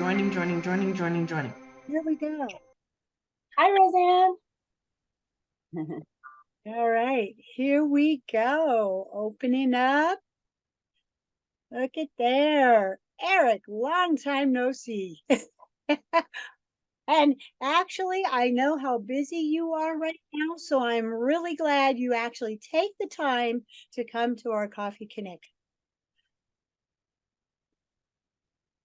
Joining. Here we go. Hi, Roseanne. All right, here we go. Opening up. Look at there. Eric, long time no see. And actually, I know how busy you are right now, so I'm really glad you actually take the time to come to our Coffee Connect.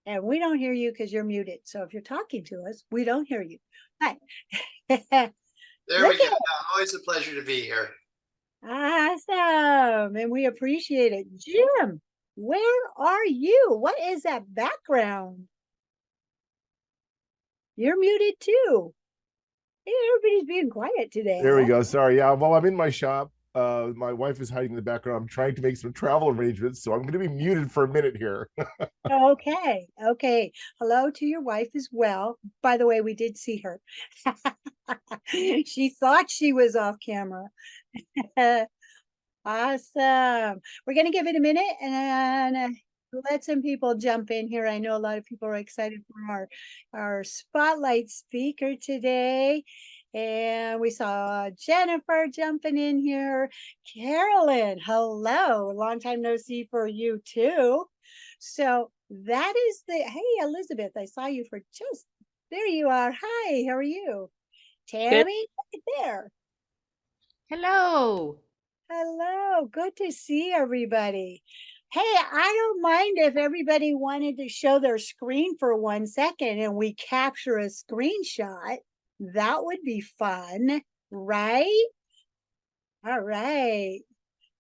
And we don't hear you because you're muted. So if you're talking to us, we don't hear you. Hi. There we go. Always a pleasure to be here. Awesome. And we appreciate it. Jim, where are you? What is that background? You're muted too. Hey, everybody's being quiet today. There we go. Sorry. Yeah. Well, I'm in my shop. My wife is hiding in the background. I'm trying to make some travel arrangements, so I'm going to be muted for a minute here. Okay. Okay. Hello to your wife as well. By the way, we did see her. She thought she was off camera. Awesome. We're going to give it a minute and let some people jump in here. I know a lot of people are excited for our spotlight speaker today. And we saw Jennifer jumping in here. Carolyn, hello. Long time no see for you too. So that is hey, Elizabeth, I saw you for there you are. Hi, how are you? Tammy, right there. Hello. Hello, good to see everybody. Hey, I don't mind if everybody wanted to show their screen for 1 second and we capture a screenshot. That would be fun, right? All right.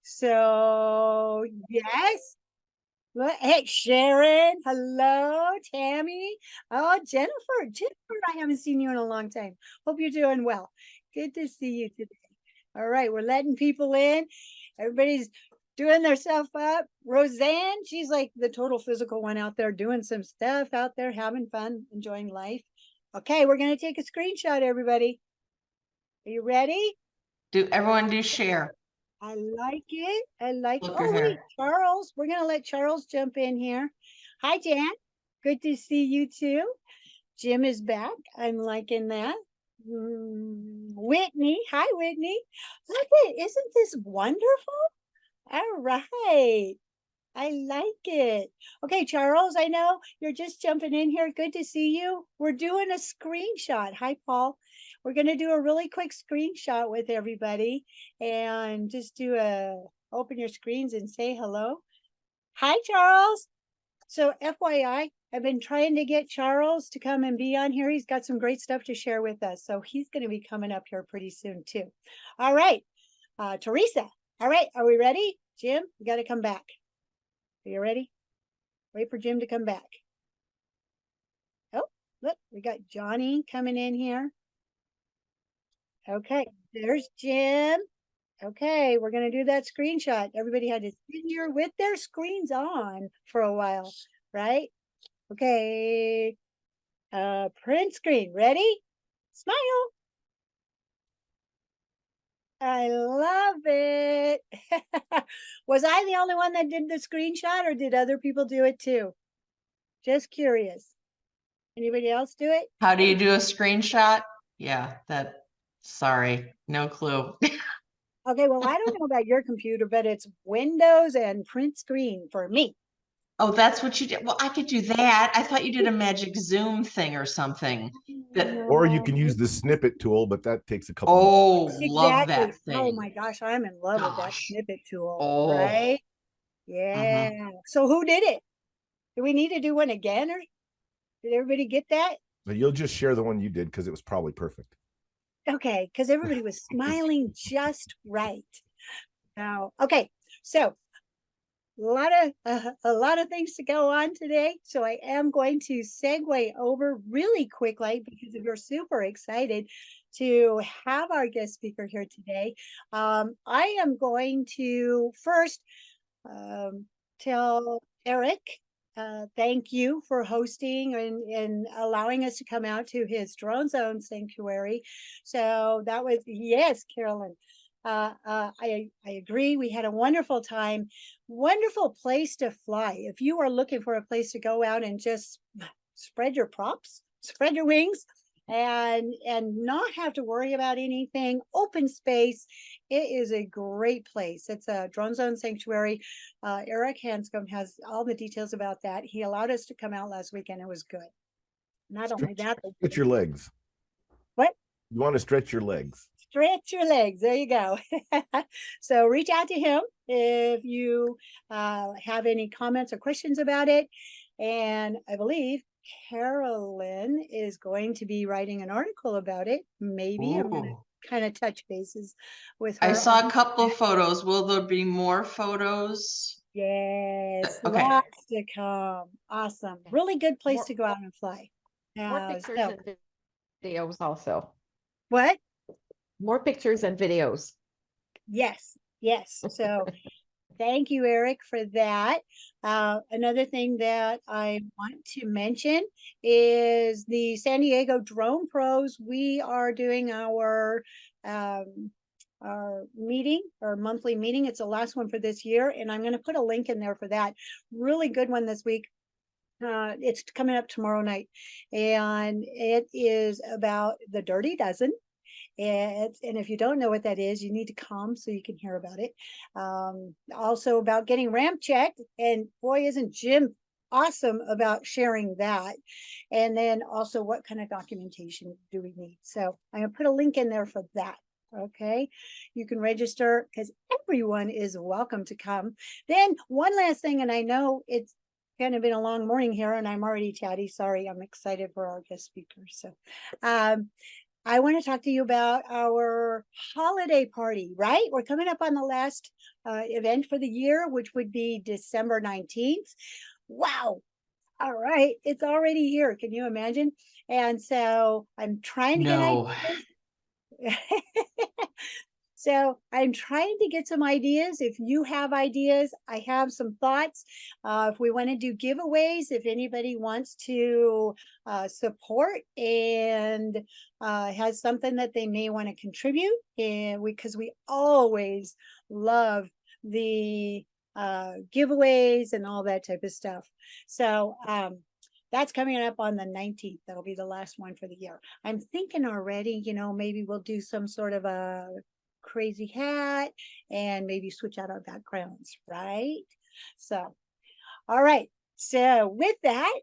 So, yes. Hey, Sharon. Hello, Tammy. Oh, Jennifer. Jennifer, I haven't seen you in a long time. Hope you're doing well. Good to see you today. All right, we're letting people in. Everybody's doing their stuff up. Roseanne, she's like the total physical one out there doing some stuff out there, having fun, enjoying life. Okay, we're going to take a screenshot, everybody. Are you ready? Everyone do share. I like it. I like it. Look Oh, wait, here. Charles. We're going to let Charles jump in here. Hi, Jan. Good to see you too. Jim is back. I'm liking that. Whitney. Hi, Whitney. Look at, isn't this wonderful? All right. I like it. Okay, Charles, I know you're just jumping in here. Good to see you. We're doing a screenshot. Hi, Paul. We're going to do a really quick screenshot with everybody and just open your screens and say hello. Hi, Charles. So FYI, I've been trying to get Charles to come and be on here. He's got some great stuff to share with us. So he's going to be coming up here pretty soon too. All right, Teresa. All right, are we ready? Jim, you got to come back. Are you ready? Wait for Jim to come back. Oh, look, we got Johnny coming in here. Okay, there's Jim. Okay, we're going to do that screenshot. Everybody had to sit here with their screens on for a while, right? Okay, print screen. Ready? Smile. I love it. Was I the only one that did the screenshot or did other people do it too? Just curious. Anybody else do it? How do you do a screenshot? Yeah, sorry, no clue. Okay, well, I don't know about your computer, but it's Windows and print screen for me. Oh, that's what you did. Well, I could do that. I thought you did a magic Zoom thing or something. Or you can use the snippet tool, but that takes a couple. Oh, Exactly. love that thing. Oh my gosh, I'm in love with that snippet tool, right? Yeah. So who did it? Do we need to do one again, or did everybody get that? But you'll just share the one you did because it was probably perfect. Okay, because everybody was smiling just right. Now, okay, so a lot of things to go on today. So I am going to segue over really quickly because if you're super excited to have our guest speaker here today, I am going to first tell Eric, thank you for hosting and allowing us to come out to his drone zone sanctuary. So that was, yes, Carolyn. I agree. We had a wonderful time, wonderful place to fly. If you are looking for a place to go out and just spread your props, spread your wings, and not have to worry about anything. Open space. It is a great place. It's a drone zone sanctuary. Eric Hanscom has all the details about that. He allowed us to come out last weekend. It was good. Not only that, Stretch your legs. what? You want to stretch your legs. Stretch your legs. There you go. So reach out to him if you have any comments or questions about it. And I believe Carolyn is going to be writing an article about it. Maybe I'm going to Ooh. kind of touch bases with her. I saw on a couple that. of photos. Will there be more photos? Yes, Okay. lots to come. Awesome. Really good place More- to go out and fly. More pictures So, and videos also. what? More pictures and videos. Yes, yes. So thank you, Eric, for that. Another thing that I want to mention is the San Diego Drone Pros. We are doing our meeting, our monthly meeting. It's the last one for this year, and I'm going to put a link in there for that. Really good one this week. It's coming up tomorrow night, and it is about the Dirty Dozen. And if you don't know what that is, you need to come so you can hear about it. Also about getting ramp checked. And boy, isn't Jim awesome about sharing that. And then also what kind of documentation do we need? So I'm gonna put a link in there for that. Okay, you can register because everyone is welcome to come. Then one last thing, and I know it's kind of been a long morning here and I'm already chatty. Sorry, I'm excited for our guest speaker. So I want to talk to you about our holiday party, right? We're coming up on the last event for the year, which would be December 19th. Wow. All right. It's already here. Can you imagine? And so I'm trying to get No. ideas. So I'm trying to get some ideas. If you have ideas, I have some thoughts. If we want to do giveaways, if anybody wants to support and has something that they may want to contribute, and because we always love the giveaways and all that type of stuff. So that's coming up on the 19th. That'll be the last one for the year. I'm thinking already, maybe we'll do some sort of a crazy hat and maybe switch out our backgrounds, right? So, all right. So with that,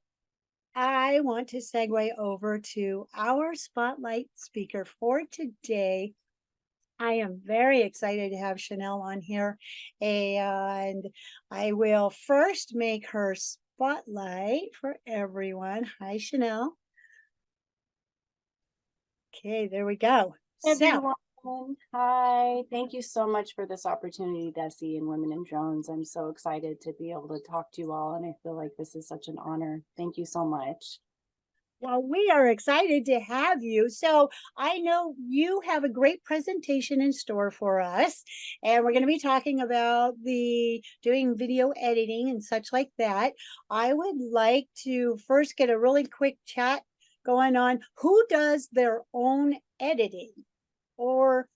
I want to segue over to our spotlight speaker for today. I am very excited to have Chanel on here, and I will first make her spotlight for everyone. Hi, Chanel. Okay, there we go. Everyone, hi. Thank you so much for this opportunity, Desi and Women in Drones. I'm so excited to be able to talk to you all, and I feel like this is such an honor. Thank you so much. Well, we are excited to have you. So I know you have a great presentation in store for us, and we're going to be talking about doing video editing and such like that. I would like to first get a really quick chat going on. Who does their own editing, or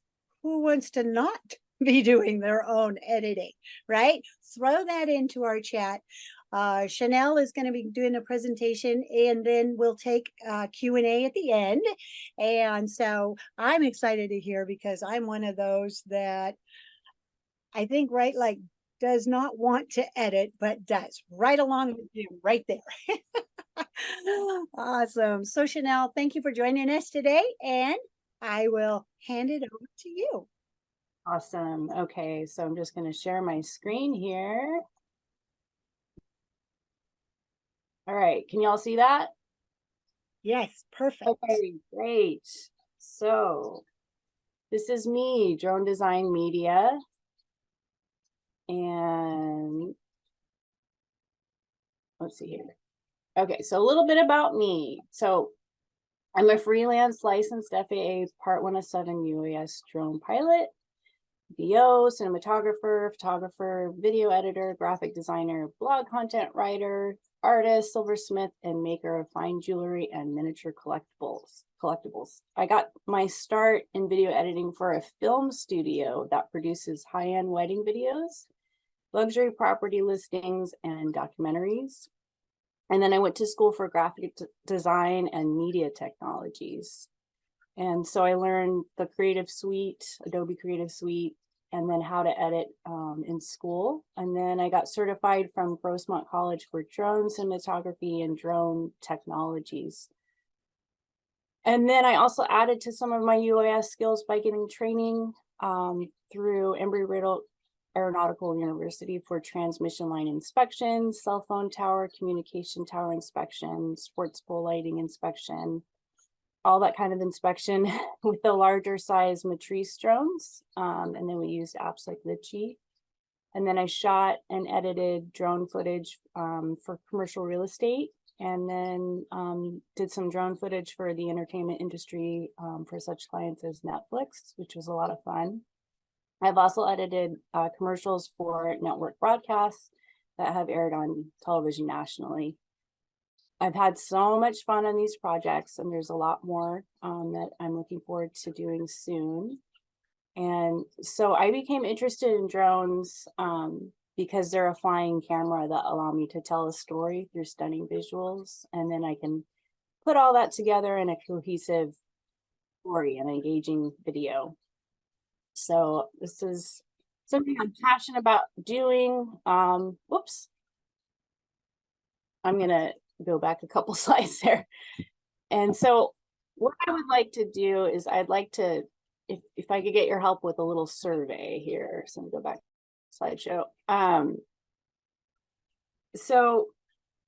who wants to not be doing their own editing, right? Throw that into our chat. Chanel is going to be doing a presentation, and then we'll take Q&A at the end. And so I'm excited to hear, because I'm one of those that I think, right, like does not want to edit, but does. Right along with you, right there. Awesome. So Chanel, thank you for joining us today, and I will hand it over to you. Awesome. Okay, so I'm just going to share my screen here. All right, can y'all see that? Yes, perfect. Okay, great. So this is me, Drone Design Media. And let's see here. Okay, so a little bit about me. So I'm a freelance licensed FAA Part 107 UAS drone pilot, VO, cinematographer, photographer, video editor, graphic designer, blog content writer, artist, silversmith, and maker of fine jewelry and miniature collectibles. I got my start in video editing for a film studio that produces high-end wedding videos, luxury property listings, and documentaries. And then I went to school for graphic design and media technologies. And so I learned the Creative Suite, Adobe Creative Suite, and then how to edit in school. And then I got certified from Grossmont College for drone cinematography and drone technologies. And then I also added to some of my UAS skills by getting training through Embry-Riddle Aeronautical University for transmission line inspections, cell phone tower, communication tower inspection, sports pole lighting inspection, all that kind of inspection with the larger size Matrice drones. And then we used apps like Litchi. And then I shot and edited drone footage for commercial real estate, and then did some drone footage for the entertainment industry for such clients as Netflix, which was a lot of fun. I've also edited commercials for network broadcasts that have aired on television nationally. I've had so much fun on these projects, and there's a lot more that I'm looking forward to doing soon. And so I became interested in drones because they're a flying camera that allow me to tell a story through stunning visuals. And then I can put all that together in a cohesive story and engaging video. So this is something I'm passionate about doing. Whoops. I'm gonna go back a couple slides there. And so what I would like to do is I'd like to, if I could get your help with a little survey here. So I'm gonna go back to slideshow. So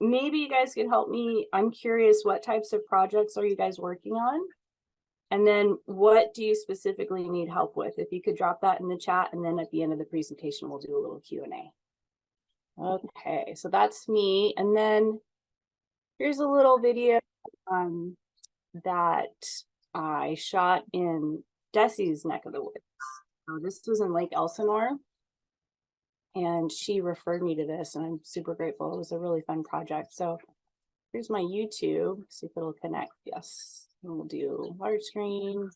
maybe you guys could help me. I'm curious, what types of projects are you guys working on? And then what do you specifically need help with? If you could drop that in the chat, and then at the end of the presentation, we'll do a little Q&A. Okay, so that's me. And then here's a little video that I shot in Desi's neck of the woods. So this was in Lake Elsinore, and she referred me to this, and I'm super grateful. It was a really fun project. So here's my YouTube, see if it'll connect. Yes. And we'll do large screen.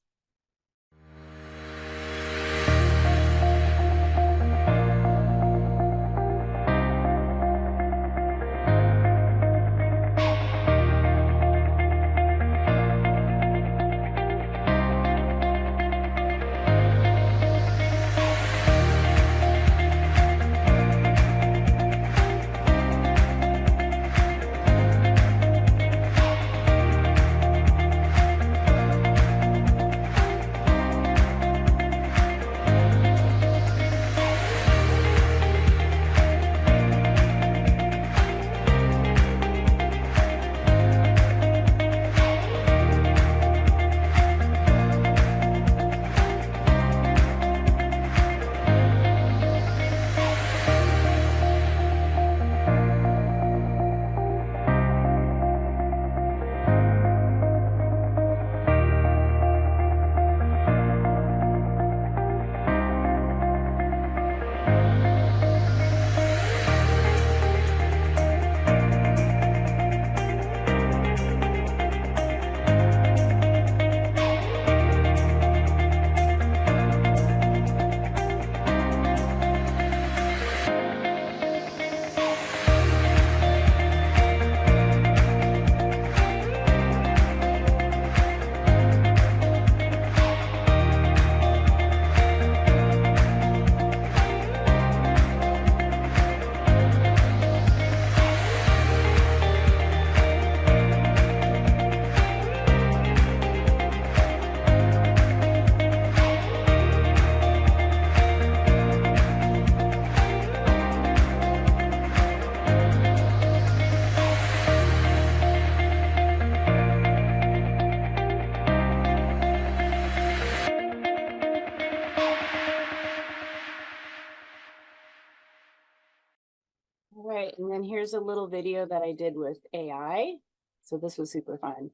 All right, and then here's a little video that I did with AI. So this was super fun.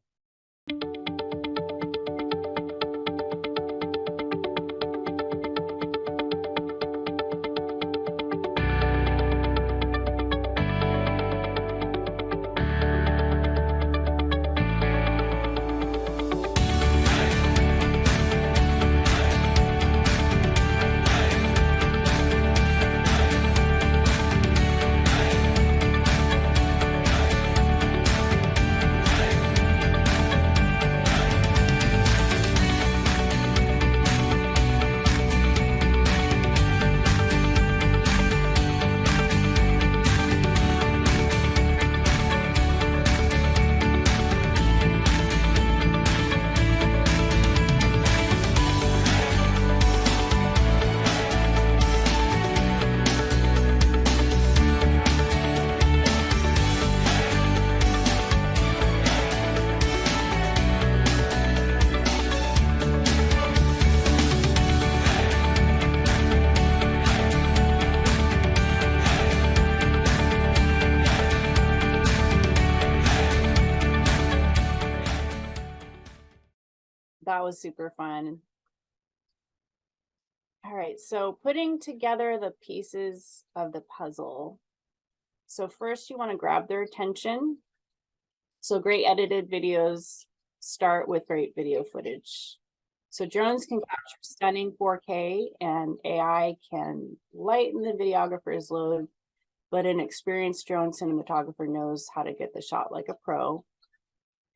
that was super fun. All right, so putting together the pieces of the puzzle. So first you want to grab their attention. So great edited videos start with great video footage. So drones can capture stunning 4K and AI can lighten the videographer's load, but an experienced drone cinematographer knows how to get the shot like a pro.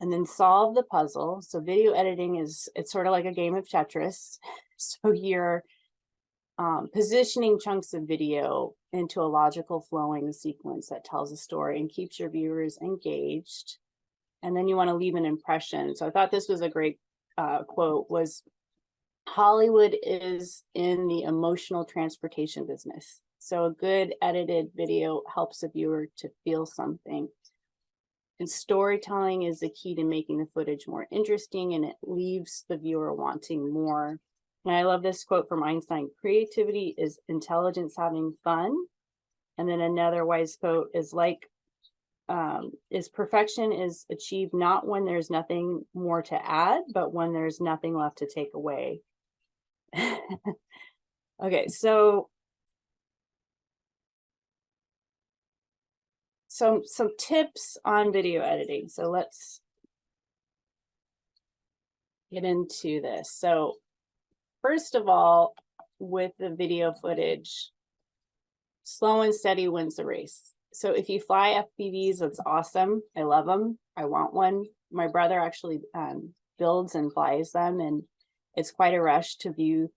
And then solve the puzzle. So video editing it's sort of like a game of Tetris. So you're positioning chunks of video into a logical flowing sequence that tells a story and keeps your viewers engaged. And then you want to leave an impression. So I thought this was a great quote was, Hollywood is in the emotional transportation business. So a good edited video helps a viewer to feel something. And storytelling is the key to making the footage more interesting, and it leaves the viewer wanting more. And I love this quote from Einstein, creativity is intelligence having fun. And then another wise quote is perfection is achieved not when there's nothing more to add, but when there's nothing left to take away. Okay, so some tips on video editing. So let's get into this. So first of all, with the video footage, slow and steady wins the race. So if you fly FPVs, that's awesome. I love them. I want one. My brother actually builds and flies them, and it's quite a rush to view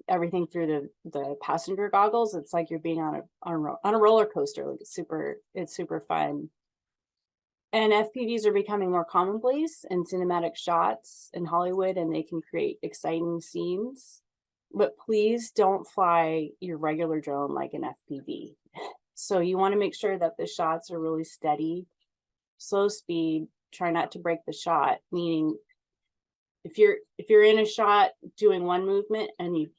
everything through the passenger goggles. It's like you're being on a roller coaster. Like it's super fun. And FPVs are becoming more commonplace in cinematic shots in Hollywood, and they can create exciting scenes. But please don't fly your regular drone like an FPV. So you want to make sure that the shots are really steady, slow speed, try not to break the shot, meaning if you're in a shot doing one movement and you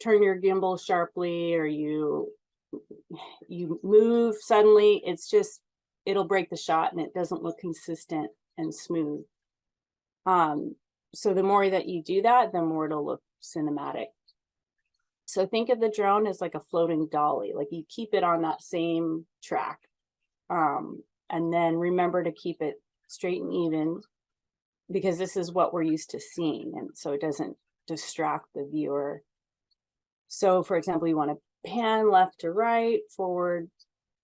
turn your gimbal sharply or you move suddenly, it'll break the shot and it doesn't look consistent and smooth. So the more that you do that, the more it'll look cinematic. So think of the drone as like a floating dolly, like you keep it on that same track. And then remember to keep it straight and even, because this is what we're used to seeing. And so it doesn't distract the viewer. So for example, you want to pan left to right, forward,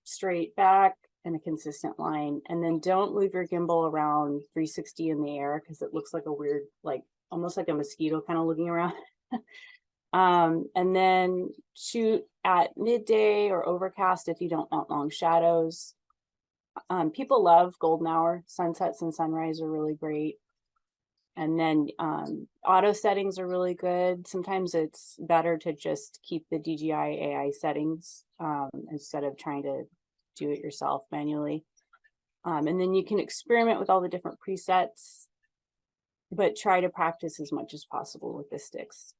straight, back, in a consistent line. And then don't move your gimbal around 360 in the air, because it looks like a weird, like almost like a mosquito kind of looking around. And then shoot at midday or overcast if you don't want long shadows. People love golden hour. Sunsets and sunrise are really great. And then auto settings are really good. Sometimes it's better to just keep the DJI AI settings instead of trying to do it yourself manually. And then you can experiment with all the different presets, but try to practice as much as possible with the sticks.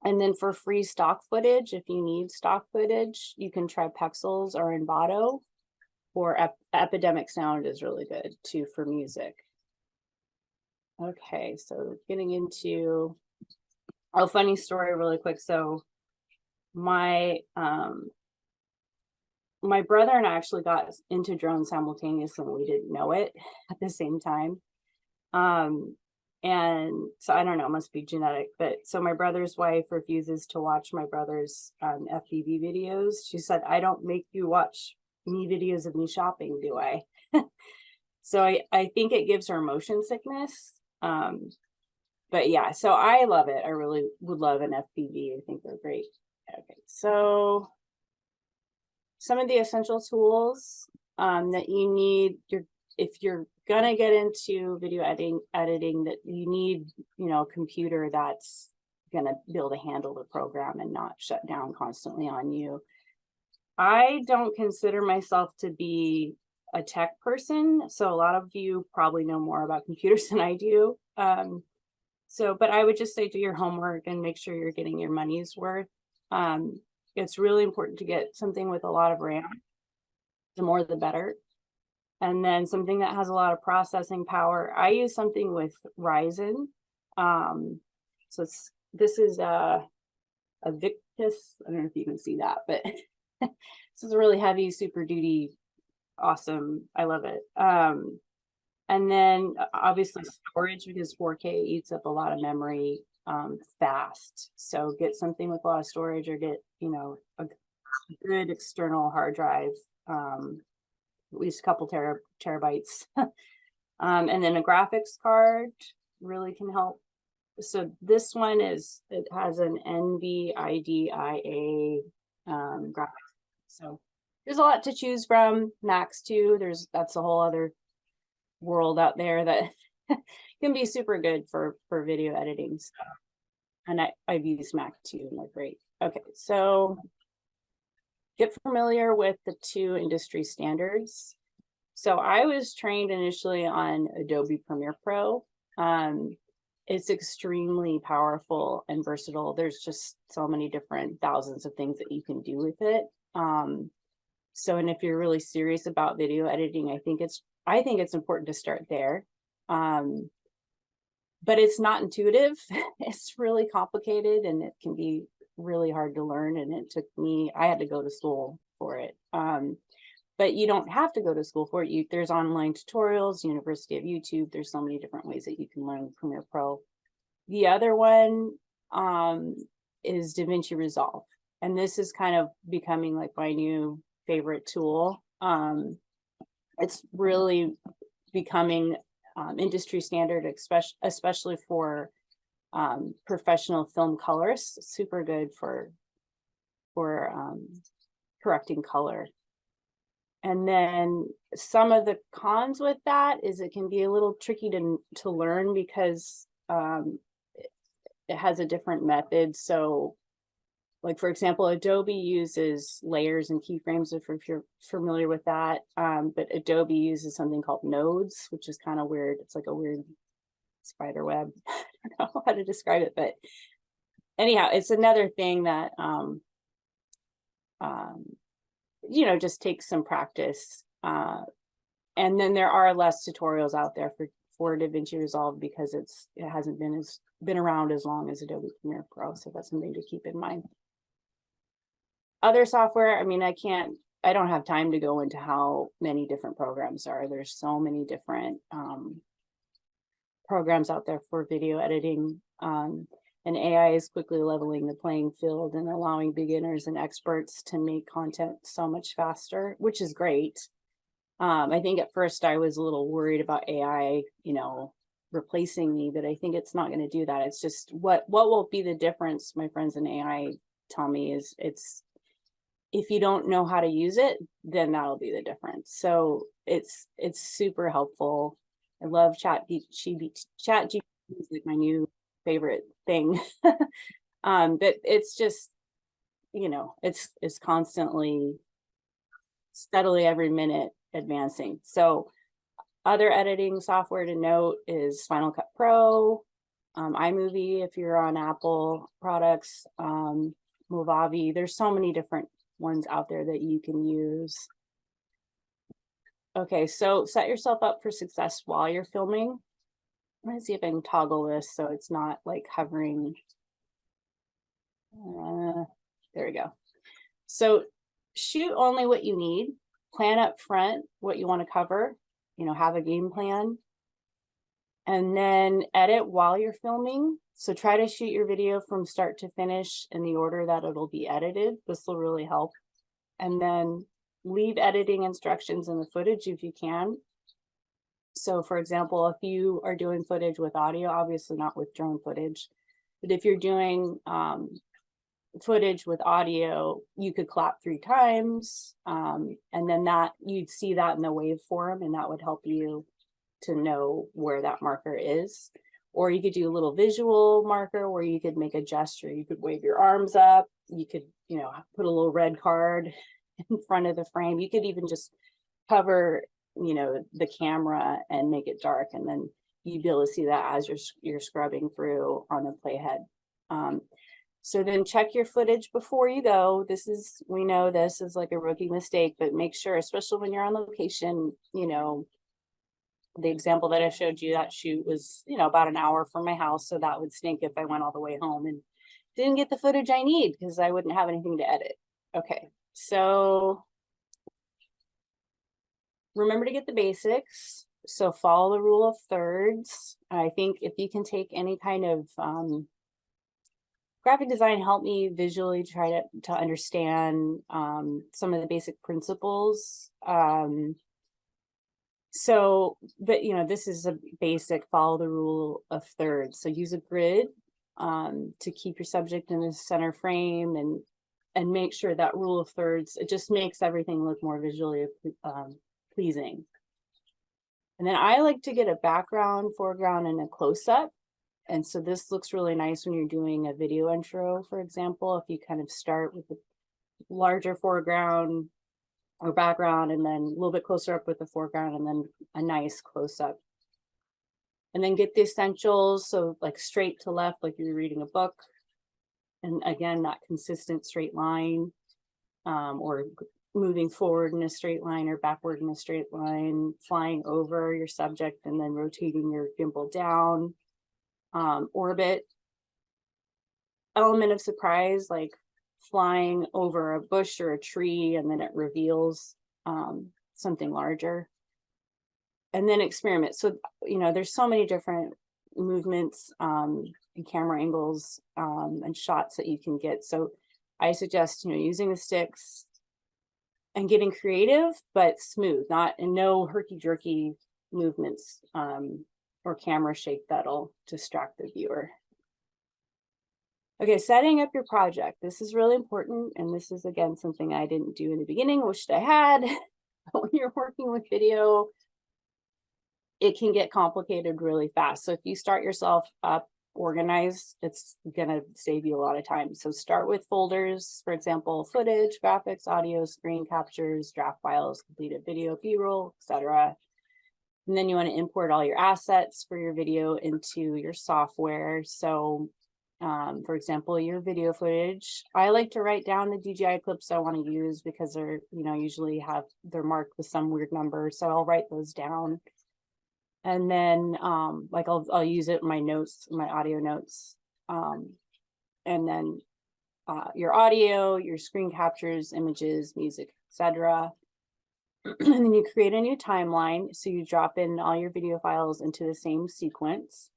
And then for free stock footage, if you need stock footage, you can try Pexels or Envato, or Epidemic Sound is really good too for music. Okay, so getting into a funny story really quick. So my brother and I actually got into drones simultaneously, and we didn't know it at the same time. And so I don't know, it must be genetic, but so my brother's wife refuses to watch my brother's FPV videos. She said, I don't make you watch me videos of me shopping, do I? So I think it gives her motion sickness. But yeah, so I love it. I really would love an FPV. I think they're great. Okay, so some of the essential tools that you need, if you're gonna get into video editing, that you need, a computer that's gonna be able to handle the program and not shut down constantly on you. I don't consider myself to be a tech person, so a lot of you probably know more about computers than I do. But I would just say do your homework and make sure you're getting your money's worth. It's really important to get something with a lot of RAM. The more the better. And then something that has a lot of processing power. I use something with Ryzen. So this is a Victus. I don't know if you can see that, but this is a really heavy, super duty, awesome. I love it. And then obviously storage, because 4K eats up a lot of memory fast. So get something with a lot of storage, or get, you know, a good external hard drive, at least a couple terabytes. And then a graphics card really can help. So this one it has an NVIDIA graphics. So there's a lot to choose from. Macs too. That's a whole other world out there that can be super good for video editing. So, and I've used Mac too, and they're great. Okay, so get familiar with the two industry standards. So I was trained initially on Adobe Premiere Pro. It's extremely powerful and versatile. There's just so many different thousands of things that you can do with it. So, and if you're really serious about video editing, I think it's important to start there. But it's not intuitive. It's really complicated, and it can be really hard to learn. And I had to go to school for it. But you don't have to go to school for it. There's online tutorials, University of YouTube. There's so many different ways that you can learn Premiere Pro. The other one is DaVinci Resolve. And this is kind of becoming like my new favorite tool. It's really becoming industry standard, especially for professional film colorists. It's super good for correcting color. And then some of the cons with that is it can be a little tricky to learn, because it has a different method. So, like, for example, Adobe uses layers and keyframes, if you're familiar with that. But Adobe uses something called nodes, which is kind of weird. It's like a weird spider web. I don't know how to describe it, but anyhow, it's another thing that you know, just takes some practice. And then there are less tutorials out there for DaVinci Resolve, because it hasn't been around as long as Adobe Premiere Pro. So that's something to keep in mind. Other software, I mean, I don't have time to go into how many different programs are. There's so many different programs out there for video editing. And AI is quickly leveling the playing field and allowing beginners and experts to make content so much faster, which is great. I think at first I was a little worried about AI, you know, replacing me, but I think it's not going to do that. It's just what will be the difference, my friends in AI tell me, is if you don't know how to use it, then that'll be the difference. So it's super helpful. I love ChatGPT is like my new favorite thing. But it's just, you know, it's constantly, steadily every minute advancing. So other editing software to note is Final Cut Pro, iMovie if you're on Apple products, Movavi. There's so many different ones out there that you can use. Okay, so set yourself up for success while you're filming. I'm gonna see if I can toggle this so it's not like hovering. There we go. So shoot only what you need. Plan up front what you want to cover. You know, have a game plan. And then edit while you're filming. So try to shoot your video from start to finish in the order that it'll be edited. This will really help. And then leave editing instructions in the footage if you can. So for example, if you are doing footage with audio, obviously not with drone footage, but if you're doing footage with audio, you could clap 3 times. And then you'd see that in the waveform, and that would help you to know where that marker is. Or you could do a little visual marker where you could make a gesture. You could wave your arms up. You could, you know, put a little red card in front of the frame. You could even just cover, you know, the camera and make it dark, and then you'd be able to see that as you're scrubbing through on the playhead. So then check your footage before you go. We know this is like a rookie mistake, but make sure, especially when you're on location, you know, The example that I showed you, that shoot was, you know, about an hour from my house. So that would stink if I went all the way home and didn't get the footage I need because I wouldn't have anything to edit. Okay, so remember to get the basics. So follow the rule of thirds. I think if you can take any kind of graphic design, help me visually try to understand some of the basic principles. So, but you know, this is a basic follow the rule of thirds. So use a grid to keep your subject in the center frame and make sure that rule of thirds, it just makes everything look more visually pleasing. And then I like to get a background, foreground, and a close-up. And so this looks really nice when you're doing a video intro, for example, if you kind of start with the larger foreground or background, and then a little bit closer up with the foreground, and then a nice close-up. And then get the essentials, so like straight to left, like you're reading a book. And again, that consistent straight line, or moving forward in a straight line or backward in a straight line, flying over your subject and then rotating your gimbal down. Orbit. Element of surprise, like flying over a bush or a tree, and then it reveals something larger. And then experiment. So, you know, there's so many different movements and camera angles and shots that you can get. So I suggest, you know, using the sticks and getting creative, but smooth, no herky-jerky movements or camera shake that'll distract the viewer. Okay, setting up your project. This is really important. And this is, again, something I didn't do in the beginning, wished I had. But when you're working with video, it can get complicated really fast. So if you start yourself up organized, it's gonna save you a lot of time. So start with folders, for example, footage, graphics, audio, screen captures, draft files, completed video, B-roll, etc. And then you want to import all your assets for your video into your software. So for example, your video footage, I like to write down the DJI clips I want to use because they're, you know, usually they're marked with some weird number. So I'll write those down. And then like I'll use it in my notes, my audio notes. And then your audio, your screen captures, images, music, etc. And then you create a new timeline. So you drop in all your video files into the same sequence.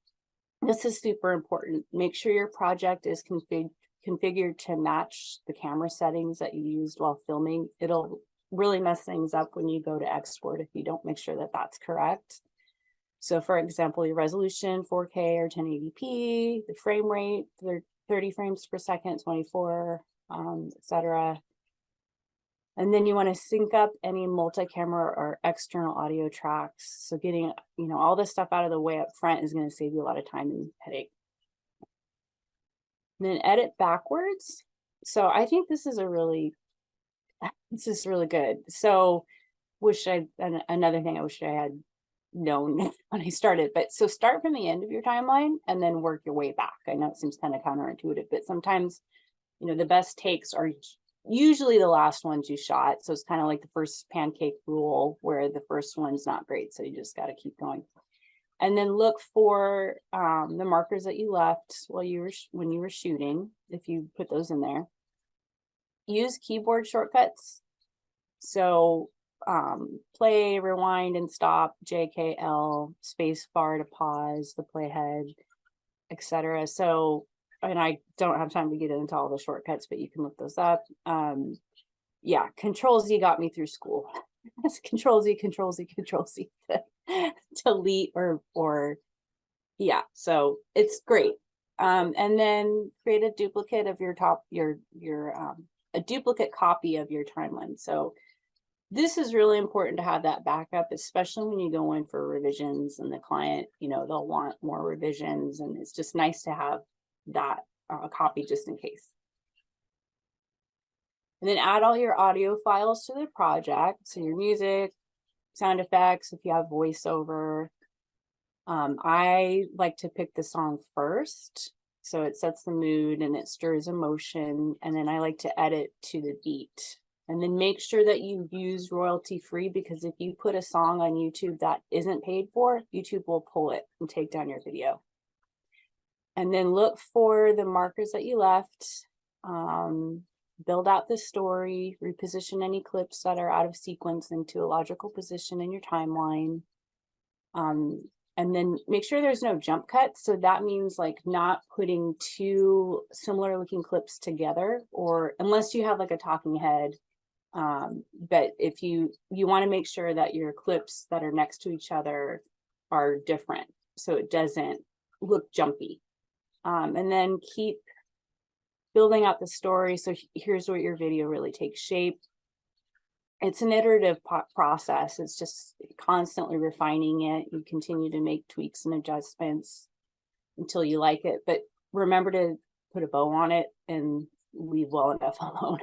This is super important. Make sure your project is configured to match the camera settings that you used while filming. It'll really mess things up when you go to export if you don't make sure that that's correct. So for example, your resolution, 4K or 1080p, the frame rate, 30 frames per second, 24, etc. And then you want to sync up any multi-camera or external audio tracks. So getting, you know, all this stuff out of the way up front is going to save you a lot of time and headache. And then edit backwards. So I think this is really good. So another thing I wish I had known when I started, but so start from the end of your timeline and then work your way back. I know it seems kind of counterintuitive, but sometimes, you know, the best takes are usually the last ones you shot. So it's kind of like the first pancake rule where the first one's not great. So you just got to keep going. And then look for the markers that you left when you were shooting, if you put those in there. Use keyboard shortcuts. So play, rewind, and stop, JKL, space bar to pause, the playhead, etc. So, and I don't have time to get into all the shortcuts, but you can look those up. Yeah, Control Z got me through school. That's Control Z, Control Z, Control Z to delete or yeah. So it's great. And then create a duplicate of a duplicate copy of your timeline. So this is really important to have that backup, especially when you go in for revisions and the client, you know, they'll want more revisions, and it's just nice to have that copy just in case. And then add all your audio files to the project. So your music, sound effects, if you have voiceover. I like to pick the song first, so it sets the mood and it stirs emotion. And then I like to edit to the beat. And then make sure that you use royalty free, because if you put a song on YouTube that isn't paid for, YouTube will pull it and take down your video. And then look for the markers that you left. Build out the story, reposition any clips that are out of sequence into a logical position in your timeline. And then make sure there's no jump cuts. So that means like not putting two similar looking clips together, or unless you have like a talking head. But if you want to make sure that your clips that are next to each other are different, so it doesn't look jumpy. And then keep building out the story. So here's where your video really takes shape. It's an iterative process. It's just constantly refining it. You continue to make tweaks and adjustments until you like it. But remember to put a bow on it and leave well enough alone.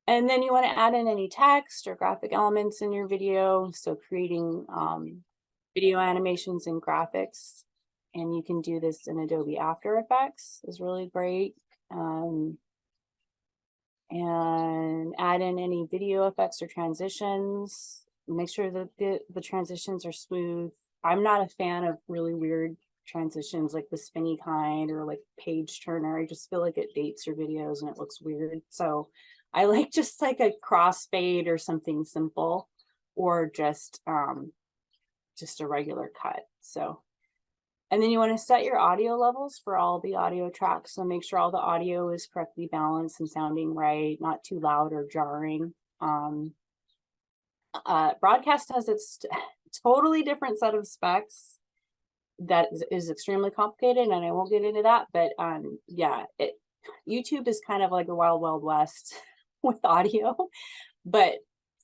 And then you want to add in any text or graphic elements in your video. So creating video animations and graphics. And you can do this in Adobe After Effects, is really great. And add in any video effects or transitions. Make sure that the transitions are smooth. I'm not a fan of really weird transitions like the spinny kind or like page turner. I just feel like it dates your videos and it looks weird. So I like just like a crossfade or something simple, or just a regular cut. So, and then you want to set your audio levels for all the audio tracks. So make sure all the audio is correctly balanced and sounding right, not too loud or jarring. Broadcast has its totally different set of specs that is extremely complicated, and I won't get into that. But yeah, YouTube is kind of like a wild, wild west with audio, but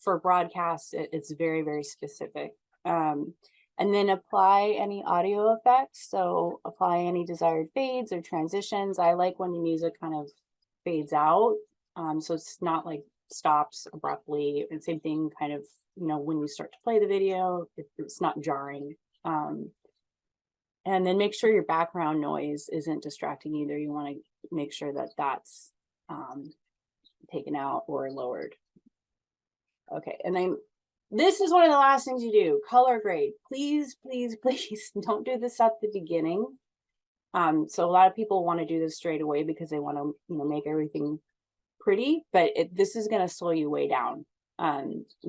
for broadcast, it's very, very specific. And then apply any audio effects. So apply any desired fades or transitions. I like when the music kind of fades out. So it's not like stops abruptly. And same thing kind of, when you start to play the video, it's not jarring. And then make sure your background noise isn't distracting either. You want to make sure that that's taken out or lowered. Okay, and then this is one of the last things you do, color grade. Please, please, please don't do this at the beginning. So a lot of people want to do this straight away because they want to, make everything pretty, but this is going to slow you way down,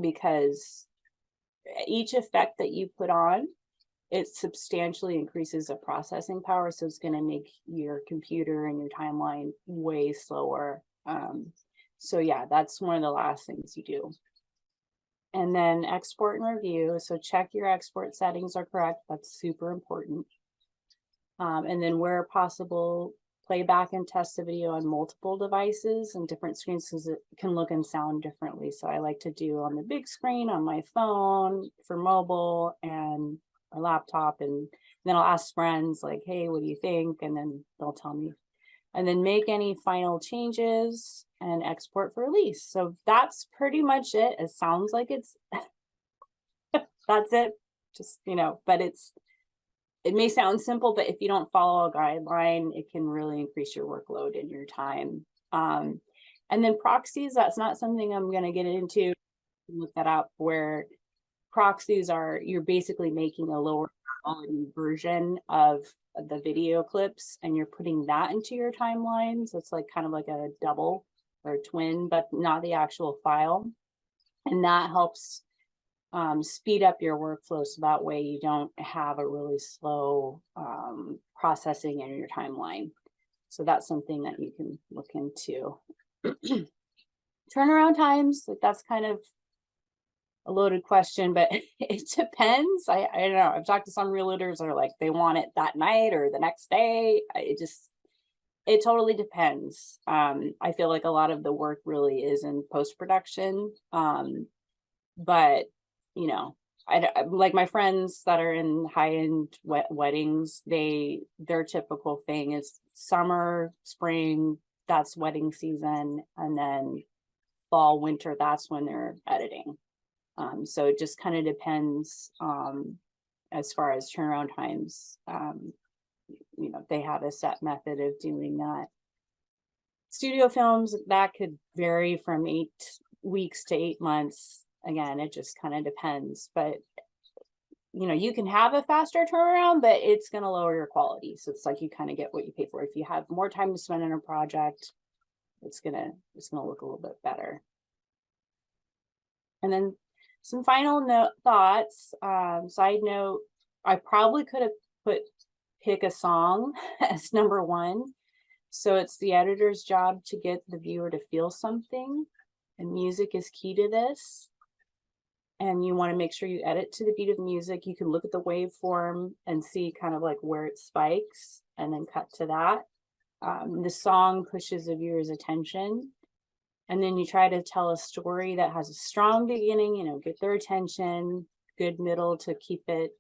because each effect that you put on, it substantially increases the processing power. So it's going to make your computer and your timeline way slower. So yeah, that's one of the last things you do. And then export and review. So check your export settings are correct. That's super important. And then where possible, play back and test the video on multiple devices and different screens, because it can look and sound differently. So I like to do on the big screen, on my phone, for mobile, and my laptop. And then I'll ask friends like, hey, what do you think? And then they'll tell me. And then make any final changes and export for release. So that's pretty much it. It sounds like it's, that's it. Just, but it may sound simple, but if you don't follow a guideline, it can really increase your workload and your time. And then proxies, that's not something I'm going to get into. Look that up, where proxies are, you're basically making a lower quality version of the video clips and you're putting that into your timeline. So it's like kind of like a double or a twin, but not the actual file. And that helps speed up your workflow. So that way you don't have a really slow processing in your timeline. So that's something that you can look into. Turnaround times, like that's kind of a loaded question, but it depends. I don't know. I've talked to some realtors that are like, they want it that night or the next day. It totally depends. I feel like a lot of the work really is in post-production. But I like my friends that are in high-end weddings, their typical thing is summer, spring, that's wedding season, and then fall, winter, that's when they're editing. So it just kind of depends as far as turnaround times. They have a set method of doing that. Studio films, that could vary from 8 weeks to 8 months. Again, it just kind of depends, but you know, you can have a faster turnaround, but it's going to lower your quality. So it's like you kind of get what you pay for. If you have more time to spend on a project, it's gonna look a little bit better. And then some final thoughts. Side note, I probably could have pick a song as number 1. So it's the editor's job to get the viewer to feel something, and music is key to this. And you want to make sure you edit to the beat of music. You can look at the waveform and see kind of like where it spikes and then cut to that. The song pushes the viewer's attention. And then you try to tell a story that has a strong beginning, you know, get their attention, good middle to keep their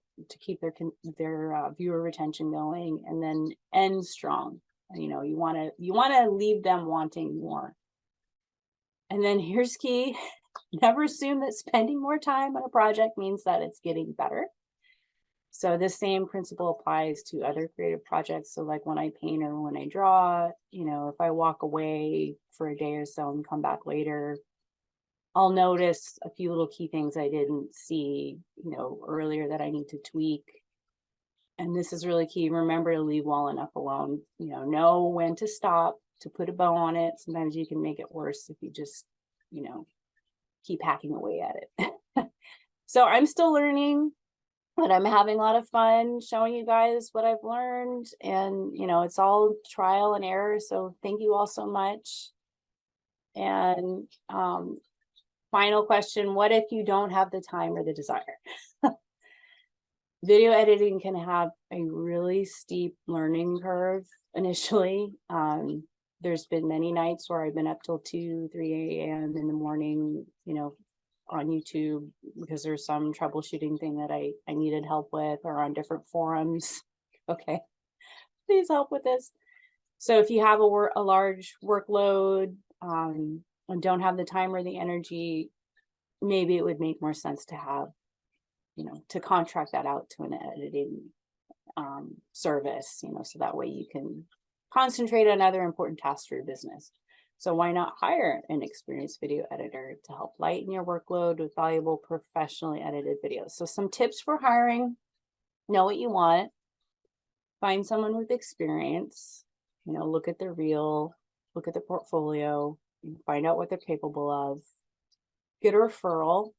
viewer retention going, and then end strong. You know, you want to leave them wanting more. And then here's key: never assume that spending more time on a project means that it's getting better. So this same principle applies to other creative projects. So like when I paint or when I draw, you know, if I walk away for a day or so and come back later, I'll notice a few little key things I didn't see, you know, earlier that I need to tweak. And this is really key. Remember to leave well enough alone. You know when to stop, to put a bow on it. Sometimes you can make it worse if you just, you know, keep hacking away at it. So I'm still learning, but I'm having a lot of fun showing you guys what I've learned. And, you know, it's all trial and error. So thank you all so much. And final question: what if you don't have the time or the desire? Video editing can have a really steep learning curve initially. There's been many nights where I've been up till 2, 3 a.m. in the morning, you know, on YouTube, because there's some troubleshooting thing that I needed help with, or on different forums. Okay, please help with this. So if you have a large workload and don't have the time or the energy, maybe it would make more sense to have, you know, to contract that out to an editing service, you know, so that way you can concentrate on other important tasks for your business. So why not hire an experienced video editor to help lighten your workload with valuable professionally edited videos? So some tips for hiring: know what you want, find someone with experience, you know, look at their reel, look at their portfolio, find out what they're capable of, get a referral.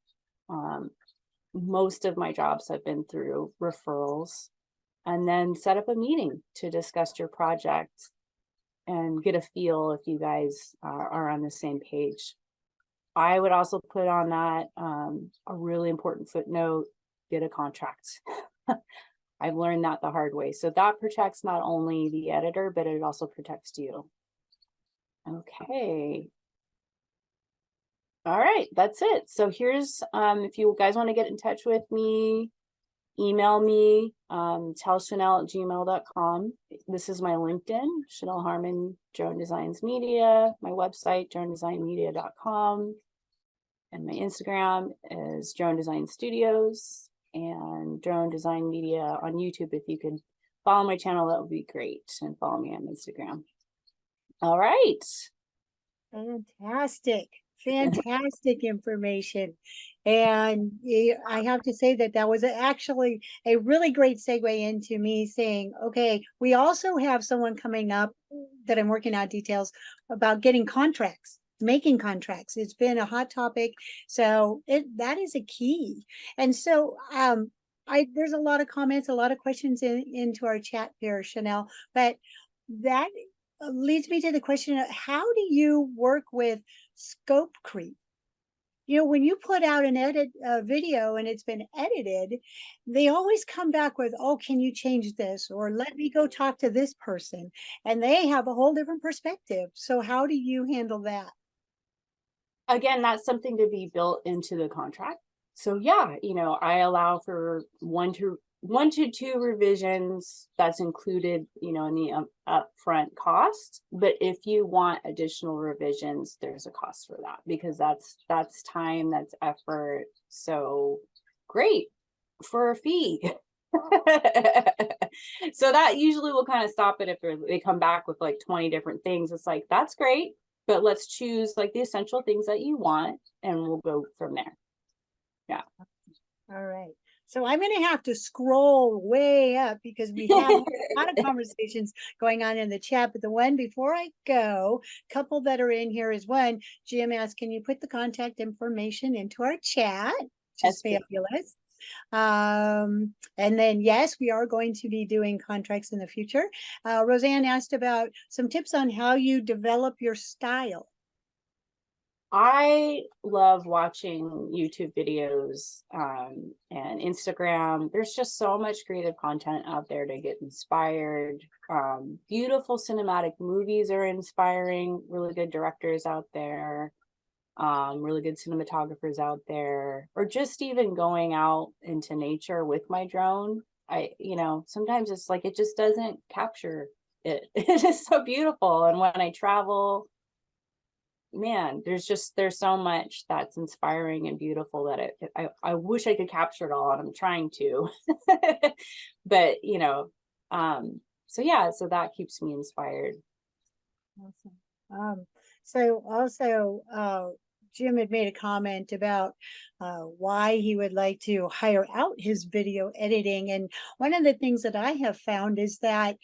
Most of my jobs have been through referrals. And then set up a meeting to discuss your project and get a feel if you guys are on the same page. I would also put on that a really important footnote: get a contract. I've learned that the hard way. So that protects not only the editor, but it also protects you. Okay. All right, that's it. So here's, if you guys want to get in touch with me, email me, tellchanel@gmail.com. This is my LinkedIn, Chanel Harmon, Drone Designs Media, my website, dronedesignmedia.com. And my Instagram is Drone Design Studios, and Drone Design Media on YouTube. If you could follow my channel, that would be great. And follow me on Instagram. All right. Fantastic information. And I have to say that was actually a really great segue into me saying, okay, we also have someone coming up that I'm working out details about getting contracts, making contracts. It's been a hot topic. So that is a key. And so there's a lot of comments, a lot of questions into our chat here, Chanel, but that leads me to the question of, how do you work with scope creep? You know, when you put out an video and it's been edited, they always come back with, oh, can you change this? Or let me go talk to this person. And they have a whole different perspective. So how do you handle that? Again, that's something to be built into the contract. So yeah, you know, I allow for 1 to 2 revisions. That's included, you know, in the upfront cost. But if you want additional revisions, there's a cost for that, because that's time, that's effort. So great for a fee. So that usually will kind of stop it if they come back with like 20 different things. It's like, that's great, but let's choose like the essential things that you want and we'll go from there. Yeah. All right. So I'm going to have to scroll way up because we have a lot of conversations going on in the chat. But the one before I go, couple that are in here is one, Jim asked, can you put the contact information into our chat? Just Yes, fabulous. And then, yes, we are going to be doing contracts in the future. Roseanne asked about some tips on how you develop your style. I love watching YouTube videos and Instagram. There's just so much creative content out there to get inspired. Beautiful cinematic movies are inspiring, really good directors out there, really good cinematographers out there, or just even going out into nature with my drone. Sometimes it's like, it just doesn't capture it. It is so beautiful. And when I travel, man, there's so much that's inspiring and beautiful that I wish I could capture it all, and I'm trying to. But so that keeps me inspired. Awesome. So also Jim had made a comment about why he would like to hire out his video editing, and one of the things that I have found is that,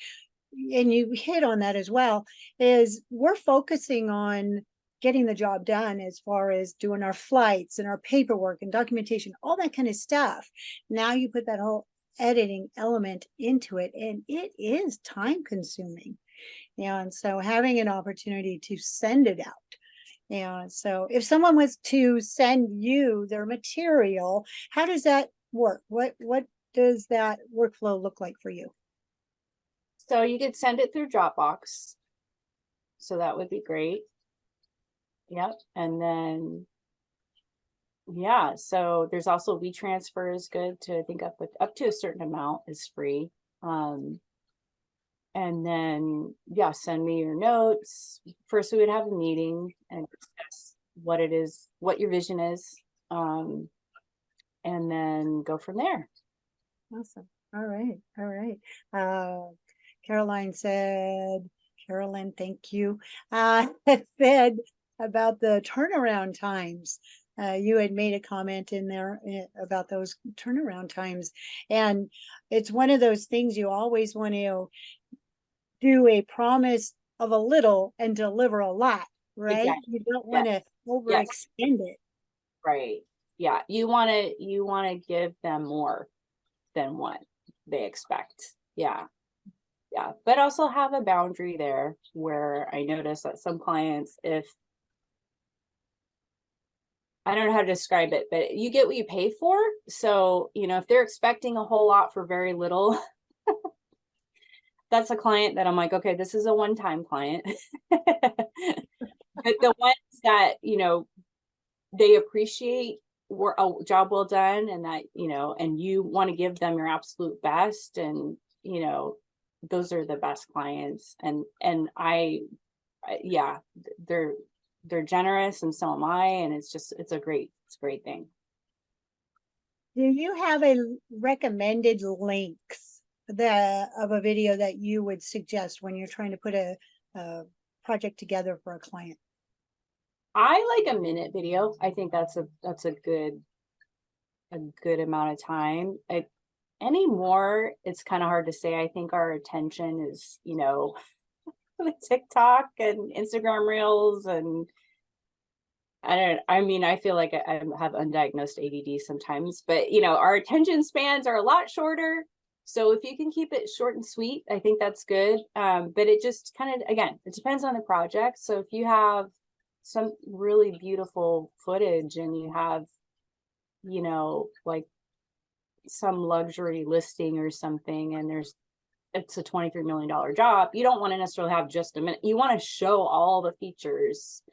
and you hit on that as well, is we're focusing on getting the job done as far as doing our flights and our paperwork and documentation, all that kind of stuff. Now you put that whole editing element into it, and it is time consuming. And so having an opportunity to send it out. And so if someone was to send you their material, how does that work? What does that workflow look like for you? So you could send it through Dropbox. So that would be great. Yep. And then, yeah, so there's also WeTransfer is good to, I think up to a certain amount is free. And then, yeah, send me your notes. First, we would have a meeting and discuss what it is, what your vision is, and then go from there. Awesome. All right. All right. Caroline said, Carolyn, thank you. Said about the turnaround times. You had made a comment in there about those turnaround times. And it's one of those things you always want to do a promise of a little and deliver a lot, right? Exactly. You don't want to overextend it. Right. Yeah. You want to give them more than what they expect. Yeah. Yeah. But also have a boundary there where I notice that some clients, if I don't know how to describe it, but you get what you pay for. So, if they're expecting a whole lot for very little, that's a client that I'm like, okay, this is a one-time client. But the ones that, they appreciate a job well done, and that, and you want to give them your absolute best, and, those are the best clients. And yeah, they're generous, and so am I. And it's a great thing. Do you have a recommended links of a video that you would suggest when you're trying to put a project together for a client? I like a minute video. I think that's a good amount of time. Anymore, it's kind of hard to say. I think our attention is, with TikTok and Instagram Reels, and I feel like I have undiagnosed ADD sometimes, but our attention spans are a lot shorter. So if you can keep it short and sweet, I think that's good. But it just kind of, again, it depends on the project. So if you have some really beautiful footage and you have, like some luxury listing or something, and it's a $23 million job, you don't want to necessarily have just a minute. You want to show all the features.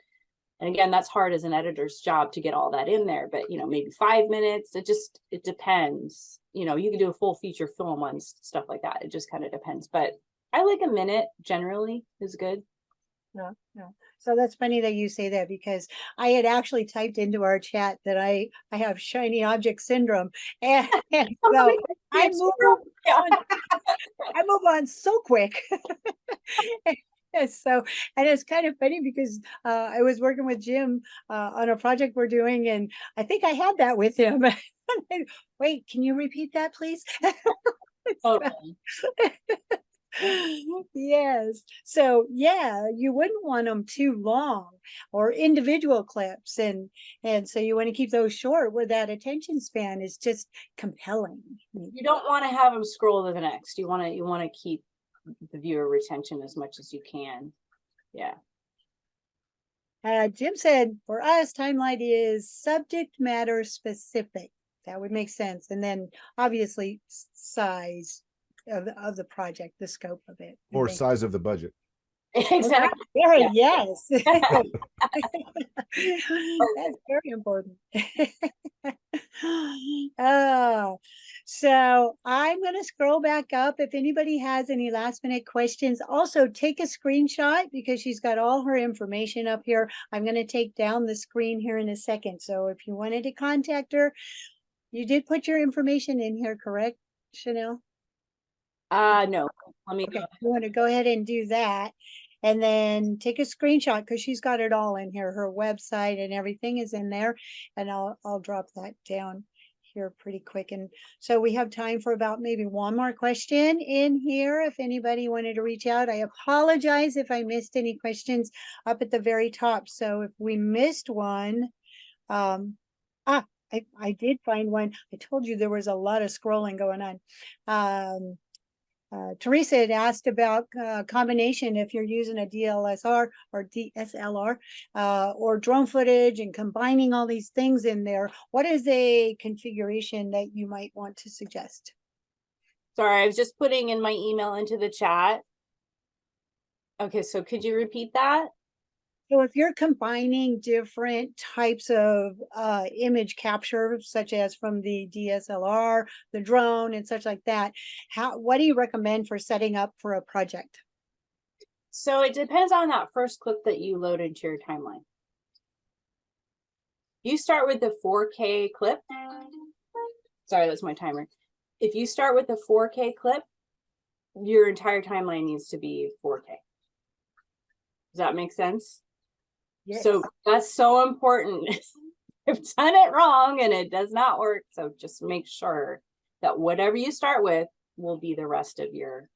And again, that's hard as an editor's job to get all that in there, but maybe 5 minutes. It depends. You can do a full feature film on stuff like that. It just kind of depends. But I like a minute generally is good. No, no. So that's funny that you say that because I had actually typed into our chat that I have shiny object syndrome, and so I move on. I move on so quick. And so, and it's kind of funny because I was working with Jim on a project we're doing, and I think I had that with him. Wait, can you repeat that, please? Totally. Yes. So yeah, you wouldn't want them too long or individual clips, and so you want to keep those short where that attention span is just compelling. You don't want to have them scroll to the next. You want to keep the viewer retention as much as you can. Yeah. Jim said for us, timeline is subject matter specific. That would make sense. And then obviously size of the project, the scope of it. I Or think. size of the budget. Exactly. Very, Yeah. yes. That's very important. Oh, so I'm going to scroll back up. If anybody has any last minute questions, also take a screenshot because she's got all her information up here. I'm going to take down the screen here in a second. So if you wanted to contact her, you did put your information in here, correct, Chanel? No, let me Okay, go. you want to go ahead and do that, and then take a screenshot because she's got it all in here. Her website and everything is in there, and I'll drop that down here pretty quick. And so we have time for about maybe one more question in here. If anybody wanted to reach out, I apologize if I missed any questions up at the very top. So if we missed one, I did find one. I told you there was a lot of scrolling going on. Teresa had asked about combination if you're using a DLSR or DSLR or drone footage and combining all these things in there. What is a configuration that you might want to suggest? Sorry, I was just putting in my email into the chat. Okay, so could you repeat that? So if you're combining different types of image capture, such as from the DSLR, the drone and such like that, what do you recommend for setting up for a project? So it depends on that first clip that you load into your timeline. You start with the 4K clip. Sorry, that's my timer. If you start with the 4K clip, your entire timeline needs to be 4K. Does that make sense? Yes. So that's so important. I've done it wrong and it does not work. So just make sure that whatever you start with will be the rest of your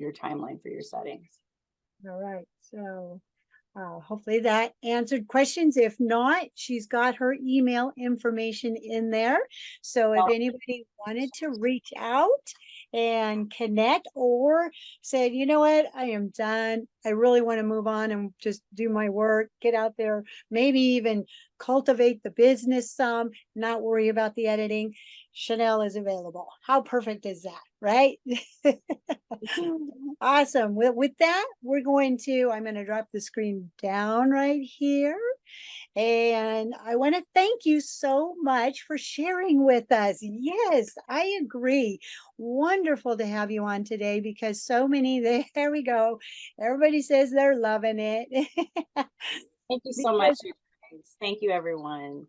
timeline for your settings. All right. So hopefully that answered questions. If not, she's got her email information in there. So if anybody wanted to reach out and connect or said, you know what, I am done. I really want to move on and just do my work, get out there, maybe even cultivate the business some, not worry about the editing. Chanel is available. How perfect is that, right? Awesome. With that, I'm going to drop the screen down right here. And I want to thank you so much for sharing with us. Yes, I agree. Wonderful to have you on today because so many, there we go. Everybody says they're loving it. Thank you so much. Thank you, everyone.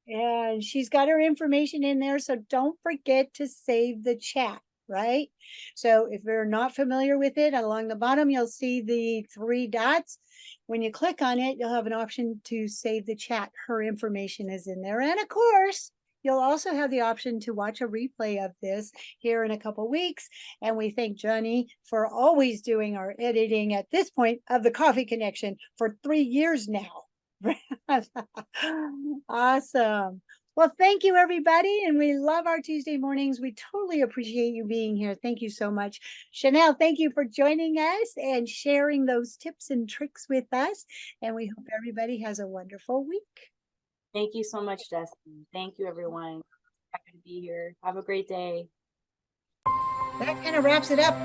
And she's got her information in there. So don't forget to save the chat, right? So if you're not familiar with it, along the bottom, you'll see the 3 dots. When you click on it, you'll have an option to save the chat. Her information is in there. And of course, you'll also have the option to watch a replay of this here in a couple weeks. And we thank Johnny for always doing our editing at this point of the Coffee Connection for 3 years now. Awesome. Well, thank you, everybody. And we love our Tuesday mornings. We totally appreciate you being here. Thank you so much. Chanel, thank you for joining us and sharing those tips and tricks with us. And we hope everybody has a wonderful week. Thank you so much, Destiny. Thank you, everyone. Happy to be here. Have a great day. That kind of wraps it up.